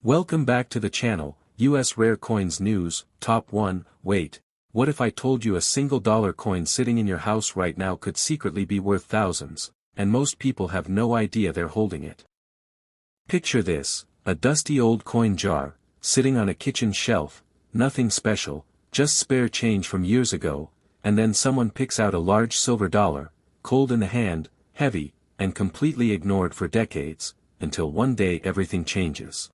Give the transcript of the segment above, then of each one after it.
Welcome back to the channel, US Rare Coins News, Top 1. Wait, what if I told you a single dollar coin sitting in your house right now could secretly be worth thousands, and most people have no idea they're holding it? Picture this, a dusty old coin jar, sitting on a kitchen shelf, nothing special, just spare change from years ago, and then someone picks out a large silver dollar, cold in the hand, heavy, and completely ignored for decades, until one day everything changes.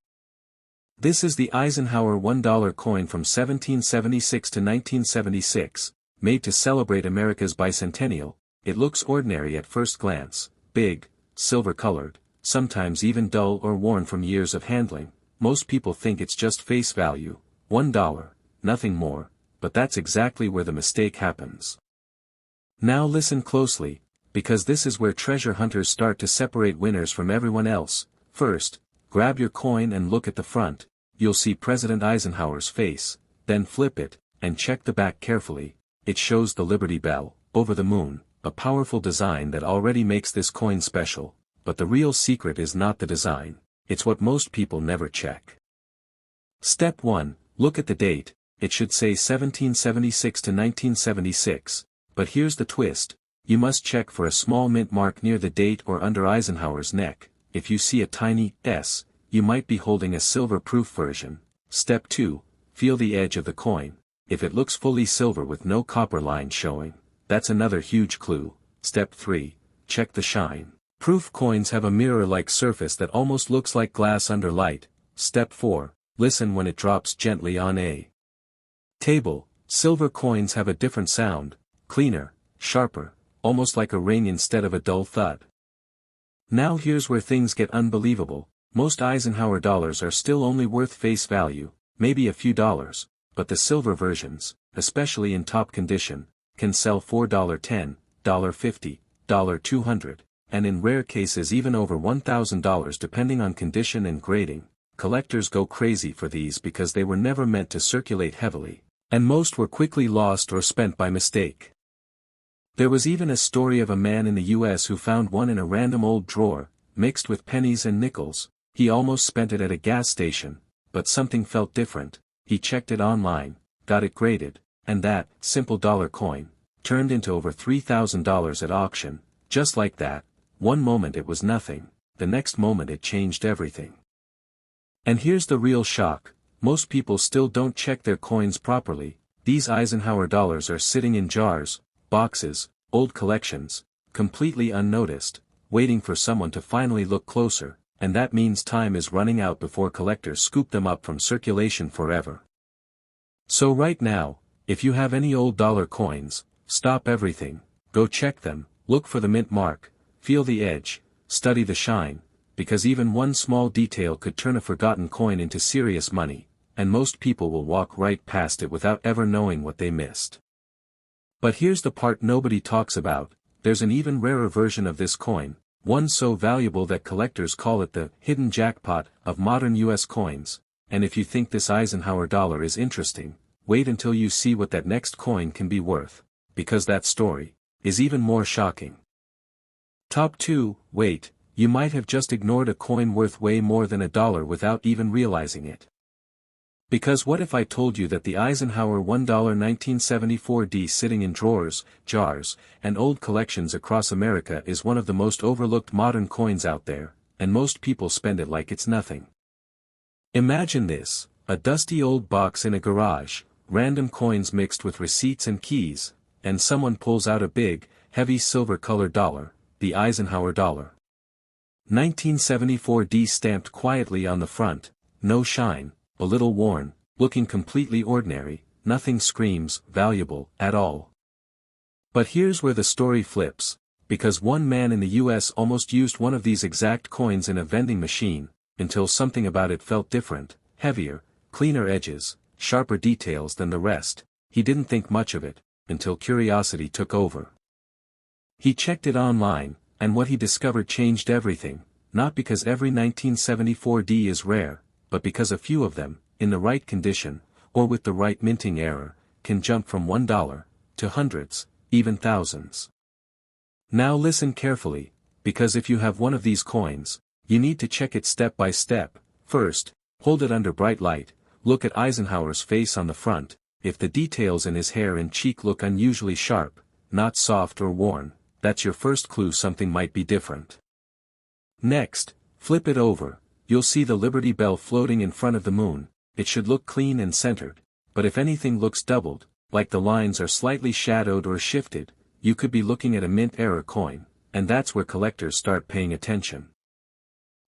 This is the Eisenhower $1 coin from 1776 to 1976, made to celebrate America's bicentennial. It looks ordinary at first glance, big, silver-colored, sometimes even dull or worn from years of handling. Most people think it's just face value, $1, nothing more, but that's exactly where the mistake happens. Now listen closely, because this is where treasure hunters start to separate winners from everyone else. First, grab your coin and look at the front. You'll see President Eisenhower's face, then flip it, and check the back carefully. It shows the Liberty Bell, over the moon, a powerful design that already makes this coin special, but the real secret is not the design, it's what most people never check. Step 1, look at the date. It should say 1776 to 1976, but here's the twist, you must check for a small mint mark near the date or under Eisenhower's neck. If you see a tiny S, you might be holding a silver-proof version. Step 2, feel the edge of the coin. If it looks fully silver with no copper line showing, that's another huge clue. Step 3, check the shine. Proof coins have a mirror-like surface that almost looks like glass under light. Step 4, listen when it drops gently on a table. Silver coins have a different sound, cleaner, sharper, almost like a ring instead of a dull thud. Now here's where things get unbelievable. Most Eisenhower dollars are still only worth face value, maybe a few dollars, but the silver versions, especially in top condition, can sell $4.10, $1.50, $200, and in rare cases even over $1,000 depending on condition and grading. Collectors go crazy for these because they were never meant to circulate heavily, and most were quickly lost or spent by mistake. There was even a story of a man in the US who found one in a random old drawer, mixed with pennies and nickels. He almost spent it at a gas station, but something felt different. He checked it online, got it graded, and that simple dollar coin turned into over $3,000 at auction. Just like that, one moment it was nothing, the next moment it changed everything. And here's the real shock, most people still don't check their coins properly. These Eisenhower dollars are sitting in jars, boxes, old collections, completely unnoticed, waiting for someone to finally look closer, and that means time is running out before collectors scoop them up from circulation forever. So right now, if you have any old dollar coins, stop everything, go check them, look for the mint mark, feel the edge, study the shine, because even one small detail could turn a forgotten coin into serious money, and most people will walk right past it without ever knowing what they missed. But here's the part nobody talks about, there's an even rarer version of this coin, one so valuable that collectors call it the hidden jackpot of modern US coins. And if you think this Eisenhower dollar is interesting, wait until you see what that next coin can be worth, because that story is even more shocking. Top 2, wait, you might have just ignored a coin worth way more than $1 without even realizing it. Because what if I told you that the Eisenhower $1 1974D sitting in drawers, jars, and old collections across America is one of the most overlooked modern coins out there, and most people spend it like it's nothing. Imagine this, a dusty old box in a garage, random coins mixed with receipts and keys, and someone pulls out a big, heavy silver-colored dollar, the Eisenhower dollar. 1974D stamped quietly on the front, no shine, a little worn, looking completely ordinary, nothing screams valuable at all. But here's where the story flips, because one man in the US almost used one of these exact coins in a vending machine, until something about it felt different, heavier, cleaner edges, sharper details than the rest. He didn't think much of it, until curiosity took over. He checked it online, and what he discovered changed everything, not because every 1974D is rare, but because a few of them, in the right condition, or with the right minting error, can jump from $1 to hundreds, even thousands. Now listen carefully, because if you have one of these coins, you need to check it step by step. First, Hold it under bright light, look at Eisenhower's face on the front. If the details in his hair and cheek look unusually sharp, not soft or worn, that's your first clue something might be different. Next, flip it over, you'll see the Liberty Bell floating in front of the moon. It should look clean and centered, but if anything looks doubled, like the lines are slightly shadowed or shifted, you could be looking at a mint error coin, and that's where collectors start paying attention.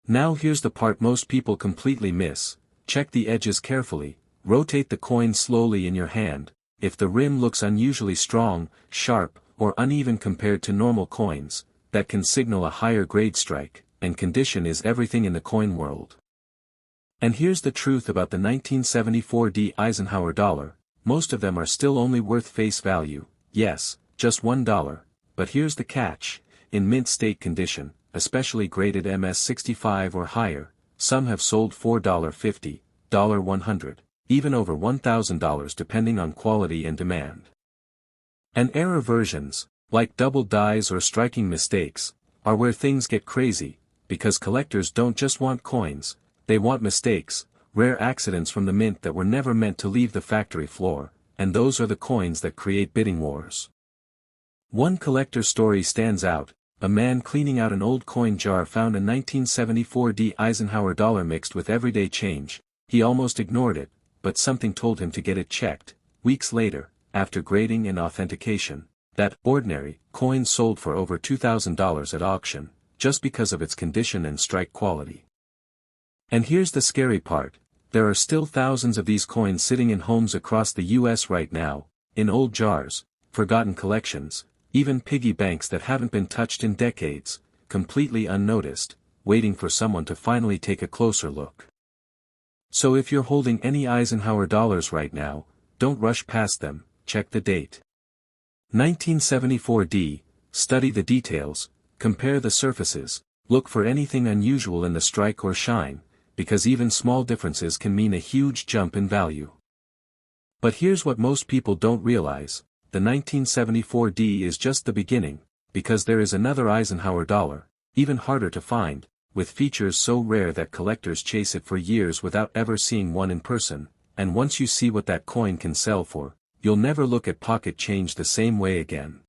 Now here's the part most people completely miss. Check the edges carefully, rotate the coin slowly in your hand. If the rim looks unusually strong, sharp, or uneven compared to normal coins, that can signal a higher grade strike, and condition is everything in the coin world. And here's the truth about the 1974 D Eisenhower dollar, most of them are still only worth face value, yes, just $1, but here's the catch, in mint state condition, especially graded MS-65 or higher, some have sold $4.50, $100, even over $1,000 depending on quality and demand. And error versions, like double dies or striking mistakes, are where things get crazy, because collectors don't just want coins, they want mistakes, rare accidents from the mint that were never meant to leave the factory floor, and those are the coins that create bidding wars. One collector story stands out. A man cleaning out an old coin jar found a 1974 D Eisenhower dollar mixed with everyday change. He almost ignored it, but something told him to get it checked. Weeks later, after grading and authentication, that ordinary coin sold for over $2,000 at auction, just because of its condition and strike quality. And here's the scary part, there are still thousands of these coins sitting in homes across the US right now, in old jars, forgotten collections, even piggy banks that haven't been touched in decades, completely unnoticed, waiting for someone to finally take a closer look. So if you're holding any Eisenhower dollars right now, don't rush past them, check the date. 1974 D, study the details, compare the surfaces, look for anything unusual in the strike or shine, because even small differences can mean a huge jump in value. But here's what most people don't realize. The 1974 D is just the beginning, because there is another Eisenhower dollar, even harder to find, with features so rare that collectors chase it for years without ever seeing one in person, and once you see what that coin can sell for, you'll never look at pocket change the same way again.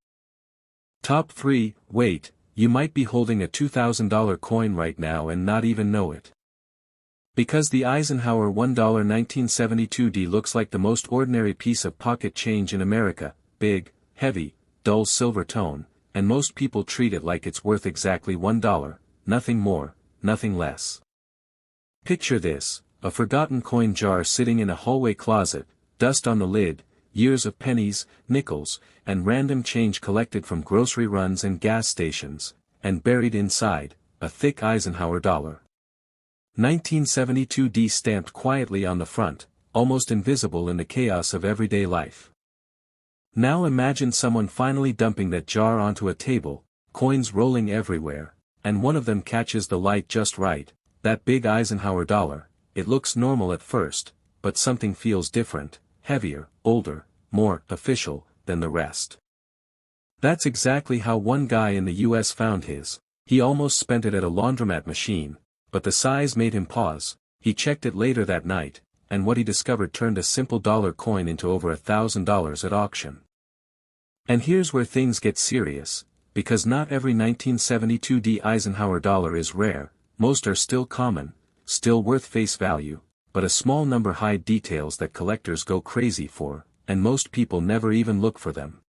Top 3, wait, you might be holding a $2,000 coin right now and not even know it. Because the Eisenhower $1 1972 D looks like the most ordinary piece of pocket change in America, big, heavy, dull silver tone, and most people treat it like it's worth exactly $1, nothing more, nothing less. Picture this, a forgotten coin jar sitting in a hallway closet, dust on the lid, years of pennies, nickels, and random change collected from grocery runs and gas stations, and buried inside, a thick Eisenhower dollar. 1972 D stamped quietly on the front, almost invisible in the chaos of everyday life. Now imagine someone finally dumping that jar onto a table, coins rolling everywhere, and one of them catches the light just right, that big Eisenhower dollar. It looks normal at first, but something feels different, heavier, older, more official than the rest. That's exactly how one guy in the US found his. He almost spent it at a laundromat machine, but the size made him pause. He checked it later that night, and what he discovered turned a simple dollar coin into over $1,000 at auction. And here's where things get serious, because not every 1972 D Eisenhower dollar is rare, most are still common, still worth face value, but a small number hide details that collectors go crazy for, and most people never even look for them.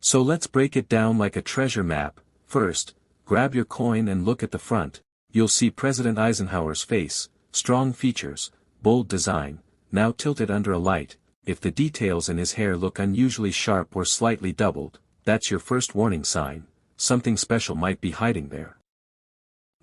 So let's break it down like a treasure map. First, grab your coin and look at the front. You'll see President Eisenhower's face, strong features, bold design, now tilted under a light. If the details in his hair look unusually sharp or slightly doubled, that's your first warning sign, something special might be hiding there.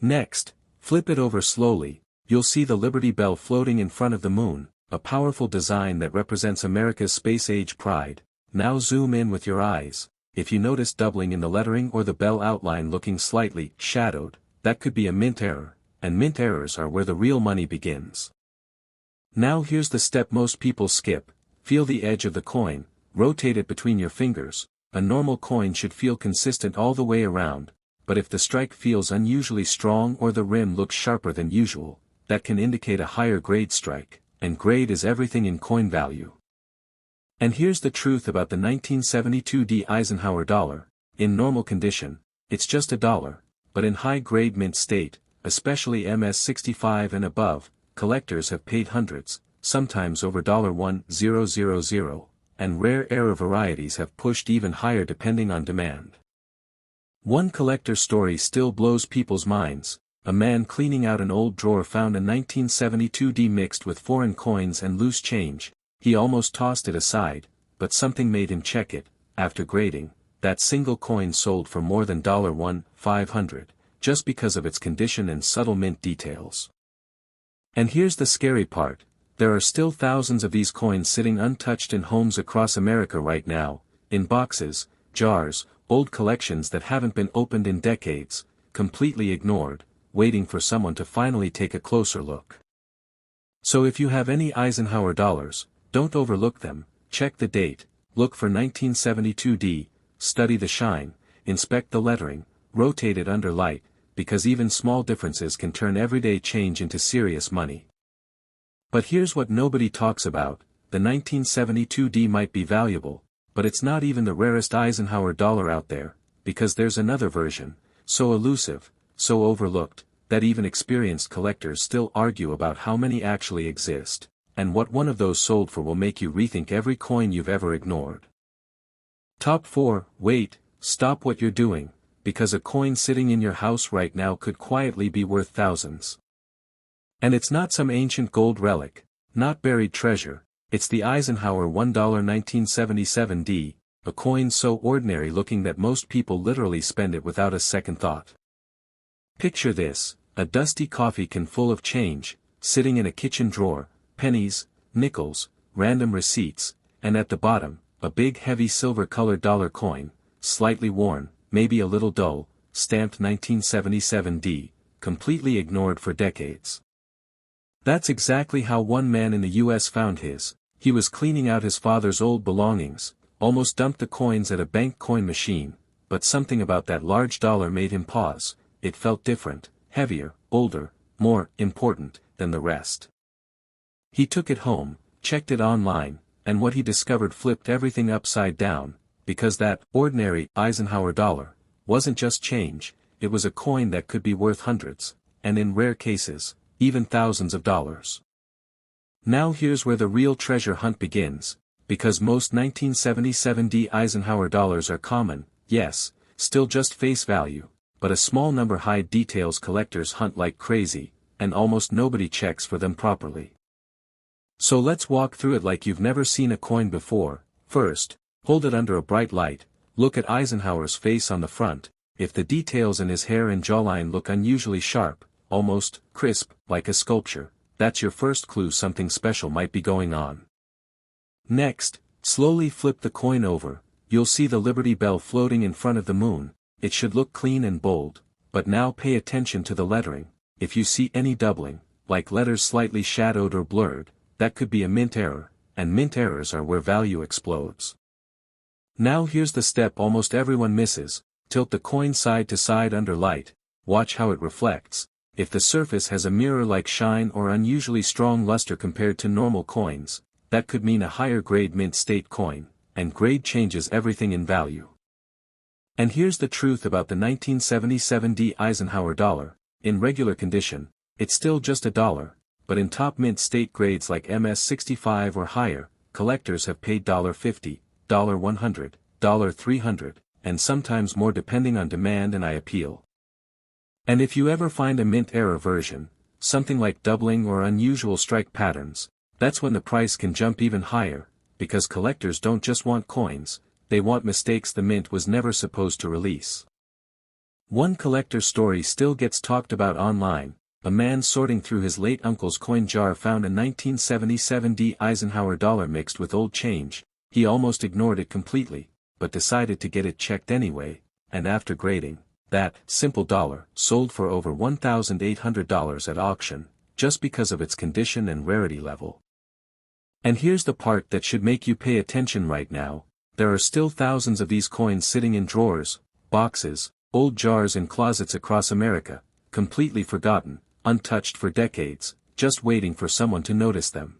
Next, flip it over slowly, you'll see the Liberty Bell floating in front of the moon, a powerful design that represents America's space-age pride. Now zoom in with your eyes. If you notice doubling in the lettering or the bell outline looking slightly shadowed, that could be a mint error, and mint errors are where the real money begins. Now here's the step most people skip. Feel the edge of the coin, rotate it between your fingers. A normal coin should feel consistent all the way around, but if the strike feels unusually strong or the rim looks sharper than usual, that can indicate a higher grade strike, and grade is everything in coin value. And here's the truth about the 1972 Eisenhower dollar: in normal condition, it's just a dollar, but in high-grade mint state, especially MS-65 and above, collectors have paid hundreds, sometimes over $1,000, and rare era varieties have pushed even higher depending on demand. One collector story still blows people's minds: a man cleaning out an old drawer found a 1972 mixed with foreign coins and loose change. He almost tossed it aside, but something made him check it. After grading, that single coin sold for more than $1,500, just because of its condition and subtle mint details. And here's the scary part: there are still thousands of these coins sitting untouched in homes across America right now, in boxes, jars, old collections that haven't been opened in decades, completely ignored, waiting for someone to finally take a closer look. So if you have any Eisenhower dollars, don't overlook them. Check the date, look for 1972, study the shine, inspect the lettering, rotate it under light, because even small differences can turn everyday change into serious money. But here's what nobody talks about: the 1972 might be valuable, but it's not even the rarest Eisenhower dollar out there, because there's another version, so elusive, so overlooked, that even experienced collectors still argue about how many actually exist, and what one of those sold for will make you rethink every coin you've ever ignored. Top 4. Wait, stop what you're doing, because a coin sitting in your house right now could quietly be worth thousands. And it's not some ancient gold relic, not buried treasure, it's the Eisenhower $1 1977, a coin so ordinary looking that most people literally spend it without a second thought. Picture this: a dusty coffee can full of change, sitting in a kitchen drawer, pennies, nickels, random receipts, and at the bottom, a big heavy silver-colored dollar coin, slightly worn, maybe a little dull, stamped 1977, completely ignored for decades. That's exactly how one man in the US found his. He was cleaning out his father's old belongings, almost dumped the coins at a bank coin machine, but something about that large dollar made him pause. It felt different, heavier, older, more important than the rest. He took it home, checked it online, and what he discovered flipped everything upside down, because that ordinary Eisenhower dollar wasn't just change, it was a coin that could be worth hundreds, and in rare cases, even thousands of dollars. Now here's where the real treasure hunt begins, because most 1977 Eisenhower dollars are common, yes, still just face value, but a small number hide details collectors hunt like crazy, and almost nobody checks for them properly. So let's walk through it like you've never seen a coin before. First, hold it under a bright light, look at Eisenhower's face on the front. If the details in his hair and jawline look unusually sharp, almost crisp, like a sculpture, that's your first clue something special might be going on. Next, slowly flip the coin over. You'll see the Liberty Bell floating in front of the moon. It should look clean and bold, but now pay attention to the lettering. If you see any doubling, like letters slightly shadowed or blurred, that could be a mint error, and mint errors are where value explodes. Now here's the step almost everyone misses: tilt the coin side to side under light, watch how it reflects. If the surface has a mirror-like shine or unusually strong luster compared to normal coins, that could mean a higher grade mint state coin, and grade changes everything in value. And here's the truth about the 1977 Eisenhower dollar: in regular condition, it's still just a dollar, but in top mint state grades like MS-65 or higher, collectors have paid $50, $100, $300, and sometimes more depending on demand and eye appeal. And if you ever find a mint error version, something like doubling or unusual strike patterns, that's when the price can jump even higher, because collectors don't just want coins, they want mistakes the mint was never supposed to release. One collector story still gets talked about online: a man sorting through his late uncle's coin jar found a 1977 Eisenhower dollar mixed with old change. He almost ignored it completely, but decided to get it checked anyway, and after grading, that simple dollar sold for over $1,800 at auction, just because of its condition and rarity level. And here's the part that should make you pay attention right now: there are still thousands of these coins sitting in drawers, boxes, old jars and closets across America, completely forgotten, untouched for decades, just waiting for someone to notice them.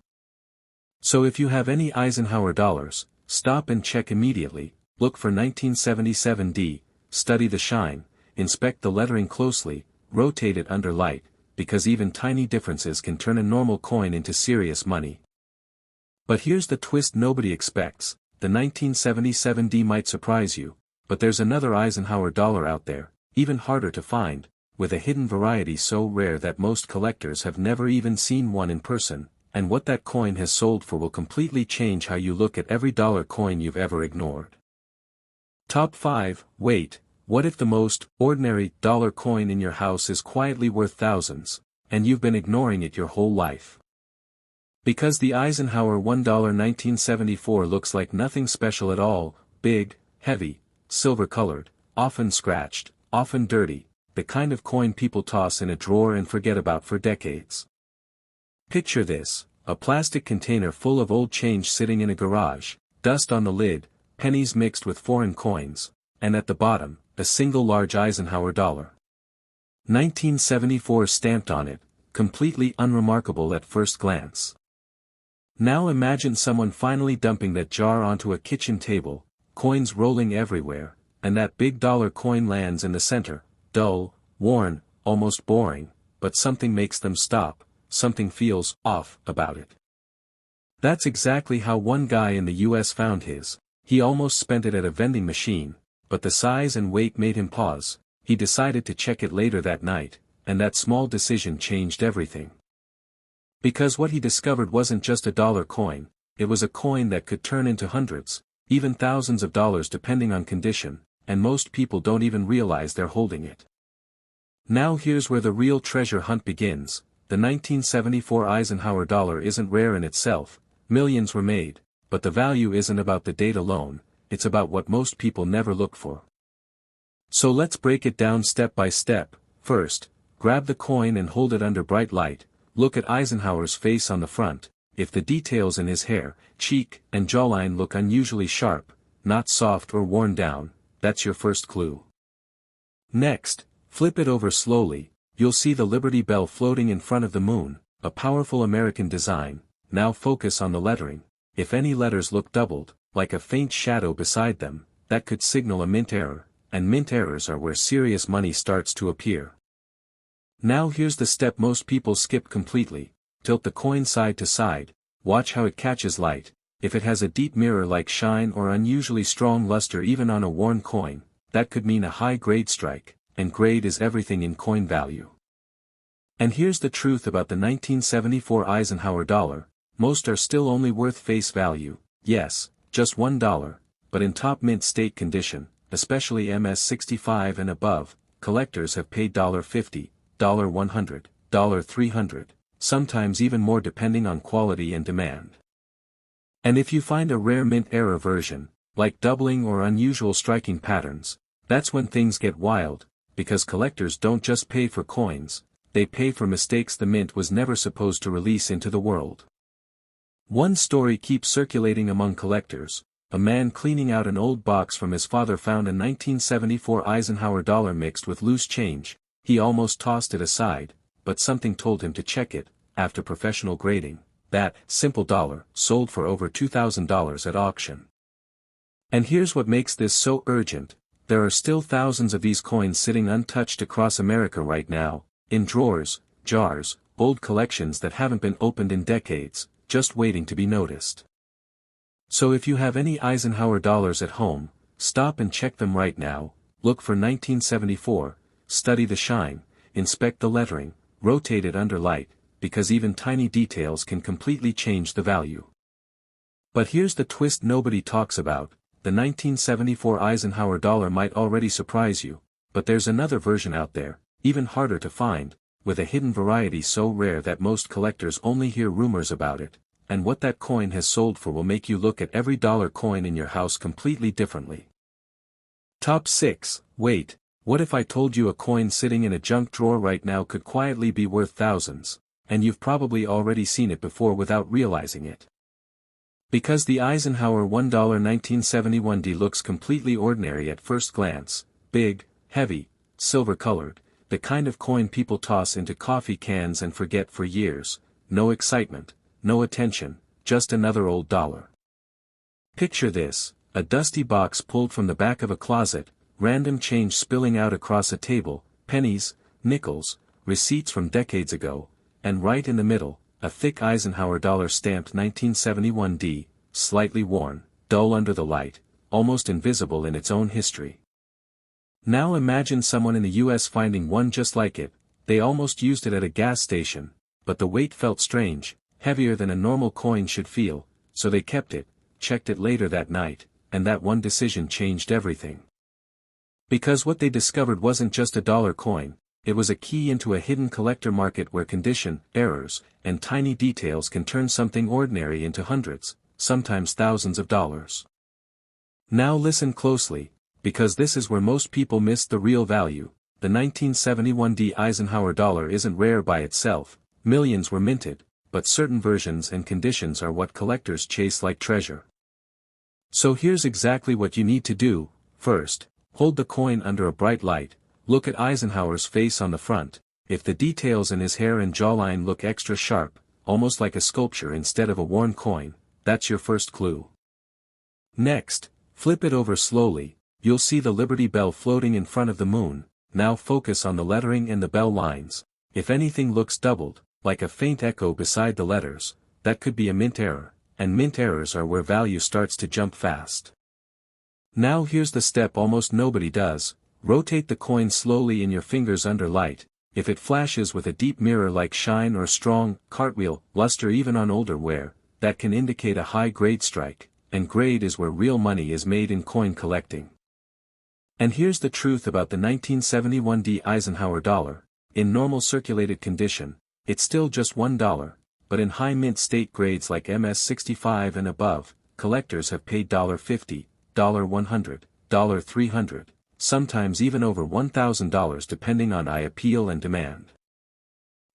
So if you have any Eisenhower dollars, stop and check immediately, look for 1977D, study the shine, inspect the lettering closely, rotate it under light, because even tiny differences can turn a normal coin into serious money. But here's the twist nobody expects: the 1977D might surprise you, but there's another Eisenhower dollar out there, even harder to find, with a hidden variety so rare that most collectors have never even seen one in person, and what that coin has sold for will completely change how you look at every dollar coin you've ever ignored. Top 5. Wait, what if the most ordinary dollar coin in your house is quietly worth thousands, and you've been ignoring it your whole life? Because the Eisenhower $1 1974 looks like nothing special at all: big, heavy, silver-colored, often scratched, often dirty, the kind of coin people toss in a drawer and forget about for decades. Picture this: a plastic container full of old change sitting in a garage, dust on the lid, pennies mixed with foreign coins, and at the bottom, a single large Eisenhower dollar. 1974 stamped on it, completely unremarkable at first glance. Now imagine someone finally dumping that jar onto a kitchen table, coins rolling everywhere, and that big dollar coin lands in the center, dull, worn, almost boring, but something makes them stop, something feels off about it. That's exactly how one guy in the US found his. He almost spent it at a vending machine, but the size and weight made him pause. He decided to check it later that night, and that small decision changed everything. Because what he discovered wasn't just a dollar coin, it was a coin that could turn into hundreds, even thousands of dollars depending on condition, and most people don't even realize they're holding it. Now here's where the real treasure hunt begins. The 1974 Eisenhower dollar isn't rare in itself, millions were made, but the value isn't about the date alone, it's about what most people never look for. So let's break it down step by step. First, grab the coin and hold it under bright light. Look at Eisenhower's face on the front. If the details in his hair, cheek, and jawline look unusually sharp, not soft or worn down, that's your first clue. Next, flip it over slowly. You'll see the Liberty Bell floating in front of the moon, a powerful American design. Now focus on the lettering. If any letters look doubled, like a faint shadow beside them, that could signal a mint error, and mint errors are where serious money starts to appear. Now here's the step most people skip completely: tilt the coin side to side, watch how it catches light. If it has a deep mirror-like shine or unusually strong luster even on a worn coin, that could mean a high-grade strike, and grade is everything in coin value. And here's the truth about the 1974 Eisenhower dollar: most are still only worth face value, yes, just $1, but in top mint state condition, especially MS-65 and above, collectors have paid $50, $100, $300, sometimes even more depending on quality and demand. And if you find a rare mint error version, like doubling or unusual striking patterns, that's when things get wild, because collectors don't just pay for coins, they pay for mistakes the mint was never supposed to release into the world. One story keeps circulating among collectors: a man cleaning out an old box from his father found a 1974 Eisenhower dollar mixed with loose change. He almost tossed it aside, but something told him to check it. After professional grading, that simple dollar sold for over $2,000 at auction. And here's what makes this so urgent: there are still thousands of these coins sitting untouched across America right now, in drawers, jars, old collections that haven't been opened in decades, just waiting to be noticed. So if you have any Eisenhower dollars at home, stop and check them right now. Look for 1974, study the shine, inspect the lettering, rotate it under light, because even tiny details can completely change the value. But here's the twist nobody talks about: the 1974 Eisenhower dollar might already surprise you, but there's another version out there, even harder to find, with a hidden variety so rare that most collectors only hear rumors about it, and what that coin has sold for will make you look at every dollar coin in your house completely differently. Top 6. Wait, what if I told you a coin sitting in a junk drawer right now could quietly be worth thousands, and you've probably already seen it before without realizing it? Because the Eisenhower $1 1971D looks completely ordinary at first glance: big, heavy, silver-colored, the kind of coin people toss into coffee cans and forget for years. No excitement, no attention, just another old dollar. Picture this, a dusty box pulled from the back of a closet, random change spilling out across a table, pennies, nickels, receipts from decades ago, and right in the middle, a thick Eisenhower dollar stamped 1971D, slightly worn, dull under the light, almost invisible in its own history. Now imagine someone in the US finding one just like it. They almost used it at a gas station, but the weight felt strange, heavier than a normal coin should feel, so they kept it, checked it later that night, and that one decision changed everything. Because what they discovered wasn't just a dollar coin, it was a key into a hidden collector market where condition, errors, and tiny details can turn something ordinary into hundreds, sometimes thousands of dollars. Now listen closely, because this is where most people miss the real value. The 1971D Eisenhower dollar isn't rare by itself, millions were minted, but certain versions and conditions are what collectors chase like treasure. So here's exactly what you need to do. First, hold the coin under a bright light, look at Eisenhower's face on the front. If the details in his hair and jawline look extra sharp, almost like a sculpture instead of a worn coin, that's your first clue. Next, flip it over slowly, you'll see the Liberty Bell floating in front of the moon. Now focus on the lettering and the bell lines. If anything looks doubled, like a faint echo beside the letters, that could be a mint error, and mint errors are where value starts to jump fast. Now here's the step almost nobody does. Rotate the coin slowly in your fingers under light. If it flashes with a deep mirror-like shine or strong, cartwheel, luster even on older wear, that can indicate a high-grade strike, and grade is where real money is made in coin collecting. And here's the truth about the 1971D Eisenhower dollar. In normal circulated condition, it's still just $1, but in high mint state grades like MS-65 and above, collectors have paid $50, $100, $300, sometimes even over $1,000 depending on eye appeal and demand.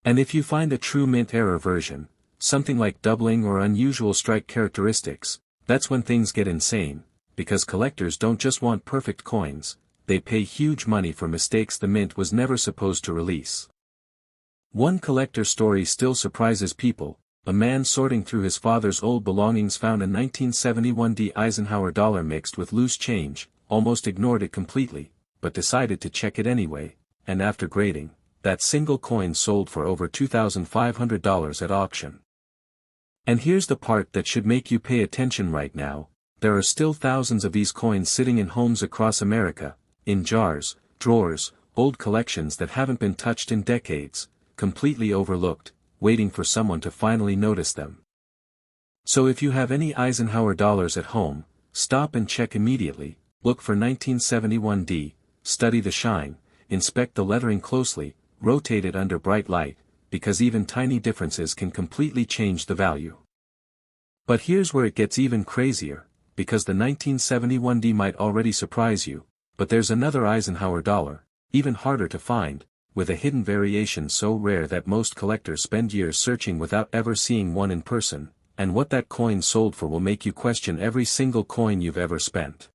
And if you find a true mint error version, something like doubling or unusual strike characteristics, that's when things get insane, because collectors don't just want perfect coins, they pay huge money for mistakes the mint was never supposed to release. One collector story still surprises people. A man sorting through his father's old belongings found a 1971D Eisenhower dollar mixed with loose change, almost ignored it completely, but decided to check it anyway, and after grading, that single coin sold for over $2,500 at auction. And here's the part that should make you pay attention right now. There are still thousands of these coins sitting in homes across America, in jars, drawers, old collections that haven't been touched in decades, completely overlooked, waiting for someone to finally notice them. So if you have any Eisenhower dollars at home, stop and check immediately, look for 1971D, study the shine, inspect the lettering closely, rotate it under bright light, because even tiny differences can completely change the value. But here's where it gets even crazier, because the 1971D might already surprise you, but there's another Eisenhower dollar, even harder to find, with a hidden variation so rare that most collectors spend years searching without ever seeing one in person, and what that coin sold for will make you question every single coin you've ever spent.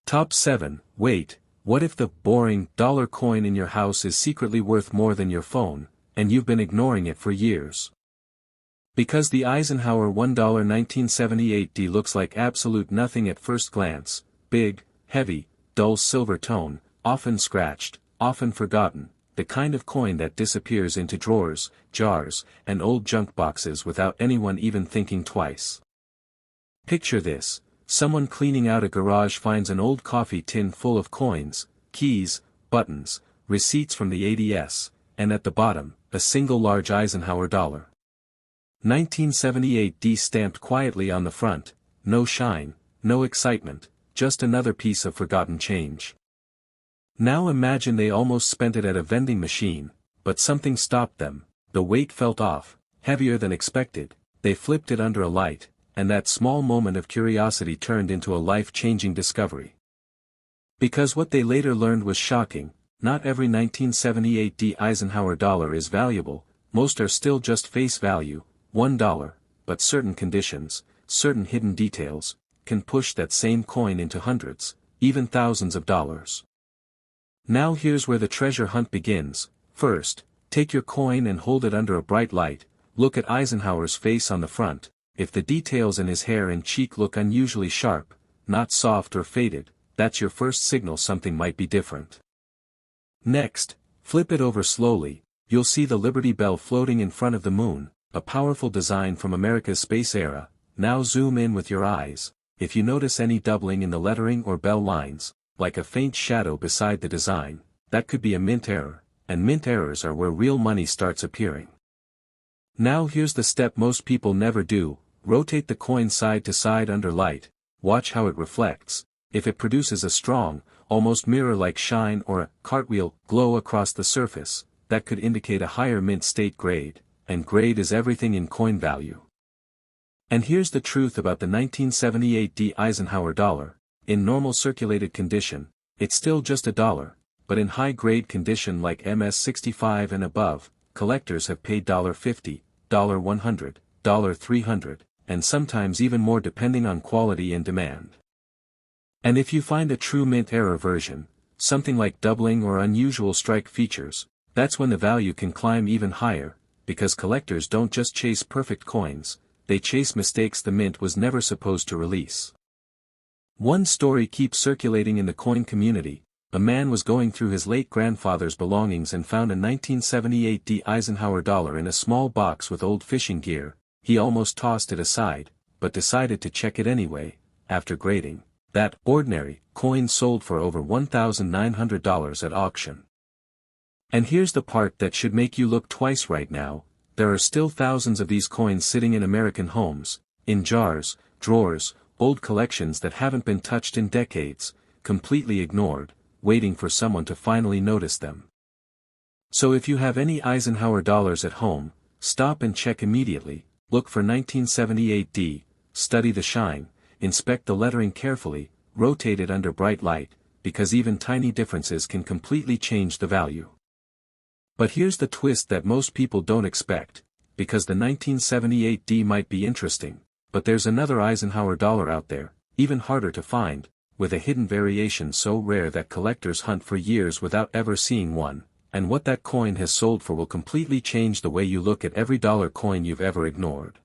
Top 7. Wait, what if the boring dollar coin in your house is secretly worth more than your phone, and you've been ignoring it for years? Because the Eisenhower $1 1978D looks like absolute nothing at first glance, big, heavy, dull silver tone, often scratched, often forgotten, the kind of coin that disappears into drawers, jars, and old junk boxes without anyone even thinking twice. Picture this, someone cleaning out a garage finds an old coffee tin full of coins, keys, buttons, receipts from the ADS, and at the bottom, a single large Eisenhower dollar. 1978D stamped quietly on the front, no shine, no excitement, just another piece of forgotten change. Now imagine they almost spent it at a vending machine, but something stopped them, the weight felt off, heavier than expected, they flipped it under a light, and that small moment of curiosity turned into a life-changing discovery. Because what they later learned was shocking, not every 1978D Eisenhower dollar is valuable, most are still just face value, $1, but certain conditions, certain hidden details, can push that same coin into hundreds, even thousands of dollars. Now here's where the treasure hunt begins. First, take your coin and hold it under a bright light. Look at Eisenhower's face on the front. If the details in his hair and cheek look unusually sharp, not soft or faded, that's your first signal something might be different. Next, flip it over slowly. You'll see the Liberty Bell floating in front of the moon, a powerful design from America's space era. Now zoom in with your eyes. If you notice any doubling in the lettering or bell lines, like a faint shadow beside the design, that could be a mint error, and mint errors are where real money starts appearing. Now here's the step most people never do. Rotate the coin side to side under light. Watch how it reflects. If it produces a strong, almost mirror-like shine or a cartwheel glow across the surface, that could indicate a higher mint state grade, and grade is everything in coin value. And here's the truth about the 1978 Eisenhower dollar. In normal circulated condition, it's still just a dollar, but in high-grade condition like MS-65 and above, collectors have paid $50, $100, $300, and sometimes even more depending on quality and demand. And if you find a true mint error version, something like doubling or unusual strike features, that's when the value can climb even higher, because collectors don't just chase perfect coins, they chase mistakes the mint was never supposed to release. One story keeps circulating in the coin community. A man was going through his late grandfather's belongings and found a 1978 Eisenhower dollar in a small box with old fishing gear. He almost tossed it aside, but decided to check it anyway. After grading, that ordinary coin sold for over $1,900 at auction. And here's the part that should make you look twice right now. There are still thousands of these coins sitting in American homes, in jars, drawers, old collections that haven't been touched in decades, completely ignored, waiting for someone to finally notice them. So if you have any Eisenhower dollars at home, stop and check immediately. Look for 1978D, study the shine, inspect the lettering carefully, rotate it under bright light, because even tiny differences can completely change the value. But here's the twist that most people don't expect, because the 1978D might be interesting, but there's another Eisenhower dollar out there, even harder to find, with a hidden variation so rare that collectors hunt for years without ever seeing one, and what that coin has sold for will completely change the way you look at every dollar coin you've ever ignored.